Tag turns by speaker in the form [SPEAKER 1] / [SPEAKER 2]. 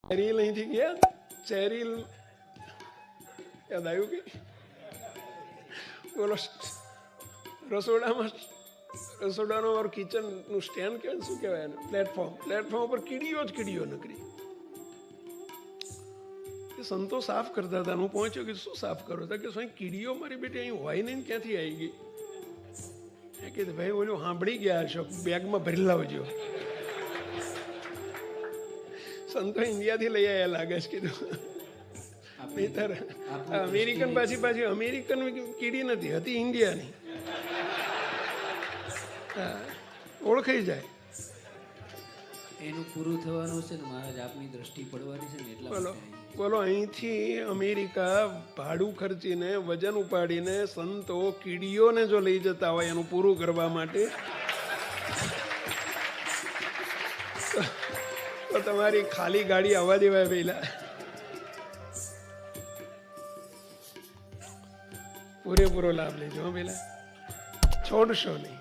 [SPEAKER 1] Cheryl અહીંથી ગયા, Cheryl યાદ આવ્યું કે બોલો, રસોડાનો મારું કિચનનું સ્ટેન્ડ કહેવાય, શું કહેવાય એને, પ્લેટફોર્મ પર કીડીઓ જ કીડીઓ નકરી. સંતો સાફ કરતા હતા. હું પહોંચ્યો કે શું સાફ કરો હતા? કે સ્વામી કીડીઓ મારી બેટી અહીં હોય નહીં, ક્યાંથી આવી ગઈ? કે ભાઈ ઓલું સાંભળી ગયા હશો, બેગમાં ભરી લાવજો. સંતો ઇન્ડિયાથી લઈ આવ્યા લાગે છે કીધું. અમેરિકન પાછી અમેરિકન કીડી નથી હતી, ઇન્ડિયાની. ઓળખાઈ જાય.
[SPEAKER 2] એનું પૂરું થવાનું છે ને મહારાજ, આપની દ્રષ્ટિ પડવાની છે ને એટલા
[SPEAKER 1] બોલો, અહીંથી અમેરિકા ભાડું ખર્ચીને વજન ઉપાડીને સંતો કીડીઓને જો લઈ જતા હોય એનું પૂરું કરવા માટે, તો તમારી ખાલી ગાડી આવવા દેવાય પહેલા. પૂરેપૂરો લાભ લેજો પેલા, છોડશો નહીં.